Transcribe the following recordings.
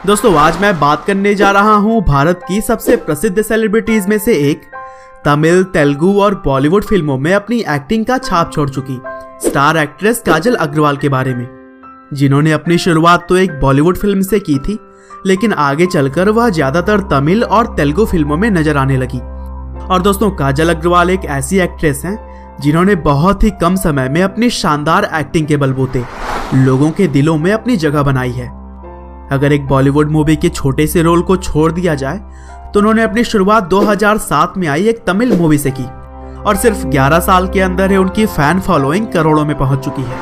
दोस्तों आज मैं बात करने जा रहा हूँ भारत की सबसे प्रसिद्ध सेलिब्रिटीज में से एक, तमिल, तेलुगु और बॉलीवुड फिल्मों में अपनी एक्टिंग का छाप छोड़ चुकी स्टार एक्ट्रेस काजल अग्रवाल के बारे में, जिन्होंने अपनी शुरुआत तो एक बॉलीवुड फिल्म से की थी, लेकिन आगे चलकर वह ज्यादातर तमिल और तेलुगु फिल्मों में नजर आने लगी। और दोस्तों काजल अग्रवाल एक ऐसी एक्ट्रेस हैं जिन्होंने बहुत ही कम समय में अपनी शानदार एक्टिंग के बलबूते लोगों के दिलों में अपनी जगह बनाई है। अगर एक बॉलीवुड मूवी के छोटे से रोल को छोड़ दिया जाए तो उन्होंने अपनी शुरुआत 2007 में आई एक तमिल मूवी से की और सिर्फ 11 साल के अंदर है उनकी फैन फॉलोइंग करोड़ों में पहुंच चुकी है।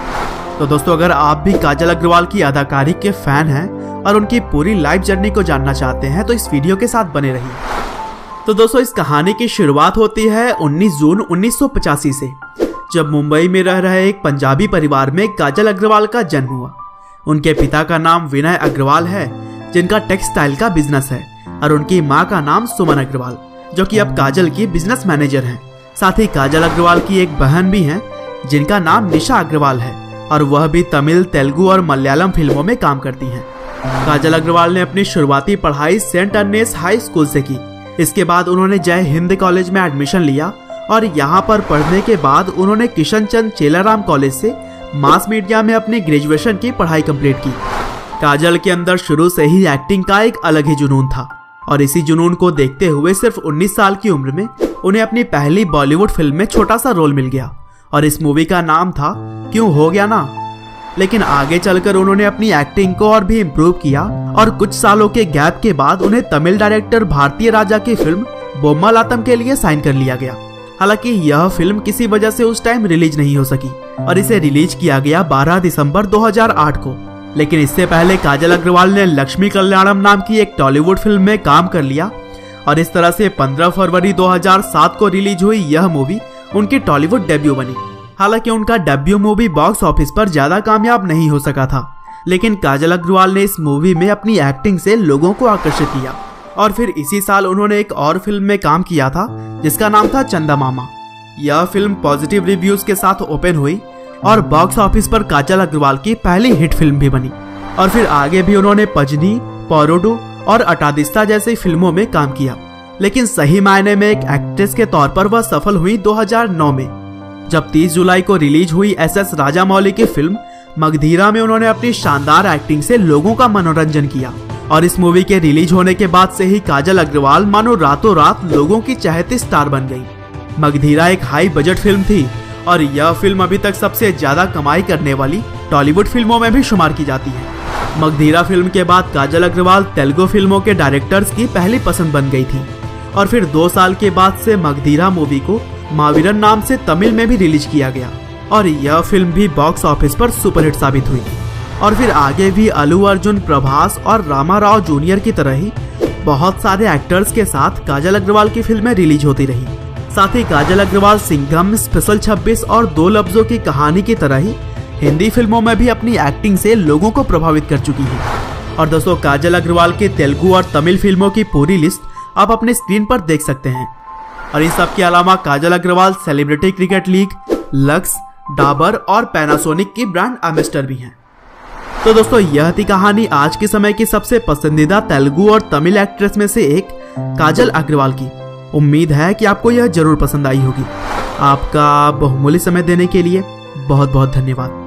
तो दोस्तों अगर आप भी काजल अग्रवाल की अदाकारी के फैन हैं और उनकी पूरी लाइफ जर्नी को जानना चाहते हैं तो इस वीडियो के साथ बने रहिए। तो दोस्तों इस कहानी की शुरुआत होती है 19 जून 1985 से, जब मुंबई में रह रहे एक पंजाबी परिवार में काजल अग्रवाल का जन्म हुआ। उनके पिता का नाम विनय अग्रवाल है, जिनका टेक्सटाइल का बिजनेस है, और उनकी मां का नाम सुमन अग्रवाल, जो कि अब काजल की बिजनेस मैनेजर हैं। साथ ही काजल अग्रवाल की एक बहन भी है जिनका नाम निशा अग्रवाल है, और वह भी तमिल, तेलुगु और मलयालम फिल्मों में काम करती हैं। काजल अग्रवाल ने अपनी शुरुआती पढ़ाई सेंट अन्नेस हाई स्कूल से की। इसके बाद उन्होंने जय हिंद कॉलेज में एडमिशन लिया और यहाँ पर पढ़ने के बाद उन्होंने किशन चंद चेलाराम कॉलेज से मास मीडिया में अपनी ग्रेजुएशन की पढ़ाई कंप्लीट की। काजल के अंदर शुरू से ही एक्टिंग का एक अलग ही जुनून था और इसी जुनून को देखते हुए सिर्फ 19 साल की उम्र में उन्हें अपनी पहली बॉलीवुड फिल्म में छोटा सा रोल मिल गया और इस मूवी का नाम था क्यों हो गया ना। लेकिन आगे चलकर उन्होंने अपनी एक्टिंग को और भी इम्प्रूव किया और कुछ सालों के गैप के बाद उन्हें तमिल डायरेक्टर भारतीय राजा की फिल्म बोम्मालातम के लिए साइन कर लिया गया। हालांकि यह फिल्म किसी वजह से उस टाइम रिलीज नहीं हो सकी और इसे रिलीज किया गया 12 दिसंबर 2008 को। लेकिन इससे पहले काजल अग्रवाल ने लक्ष्मी कल्याणम नाम की एक टॉलीवुड फिल्म में काम कर लिया और इस तरह से 15 फरवरी 2007 को रिलीज हुई यह मूवी उनकी टॉलीवुड डेब्यू बनी। हालांकि उनका डेब्यू मूवी बॉक्स ऑफिस पर ज्यादा कामयाब नहीं हो सका था, लेकिन काजल अग्रवाल ने इस मूवी में अपनी एक्टिंग से लोगों को आकर्षित किया और फिर इसी साल उन्होंने एक और फिल्म में काम किया था जिसका नाम था चंदा मामा। यह फिल्म पॉजिटिव रिव्यूज के साथ ओपन हुई और बॉक्स ऑफिस पर काजल अग्रवाल की पहली हिट फिल्म भी बनी और फिर आगे भी उन्होंने पजनी, पोरोडू और अटादिस्ता जैसी फिल्मों में काम किया। लेकिन सही मायने में एक एक्ट्रेस के तौर पर वह सफल हुई 2009 में, जब 30 जुलाई को रिलीज हुई SS राजामौली की फिल्म मगधीरा में उन्होंने अपनी शानदार एक्टिंग से लोगों का मनोरंजन किया। और इस मूवी के रिलीज होने के बाद से ही काजल अग्रवाल मानो रातों रात लोगों की चहेती स्टार बन गई। मगधीरा एक हाई बजट फिल्म थी और यह फिल्म अभी तक सबसे ज्यादा कमाई करने वाली टॉलीवुड फिल्मों में भी शुमार की जाती है। मगधीरा फिल्म के बाद काजल अग्रवाल तेलुगु फिल्मों के डायरेक्टर्स की पहली पसंद बन गई थी और फिर 2 साल के बाद से मगधीरा मूवी को मावीरन नाम से तमिल में भी रिलीज किया गया और यह फिल्म भी बॉक्स ऑफिस पर सुपरहिट साबित हुई। और फिर आगे भी अलू अर्जुन, प्रभास और रामा राव जूनियर की तरह ही बहुत सारे एक्टर्स के साथ काजल अग्रवाल की फिल्में रिलीज होती रही। साथ ही काजल अग्रवाल सिंघम, स्पेशल 26 और 2 लफ्जों की कहानी की तरह ही हिंदी फिल्मों में भी अपनी एक्टिंग से लोगों को प्रभावित कर चुकी है। और दोस्तों काजल अग्रवाल के तेलुगु और तमिल फिल्मों की पूरी लिस्ट आप अपने स्क्रीन पर देख सकते हैं। और इन सब के अलावा Kajal Aggarwal celebrity cricket league, Lux, Dabur और पैनासोनिक की ब्रांड एम्बेसडर भी हैं। तो दोस्तों यह थी कहानी आज के समय की सबसे पसंदीदा तेलुगु और तमिल एक्ट्रेस में से एक काजल अग्रवाल की। उम्मीद है कि आपको यह जरूर पसंद आई होगी। आपका बहुमूल्य समय देने के लिए बहुत बहुत धन्यवाद।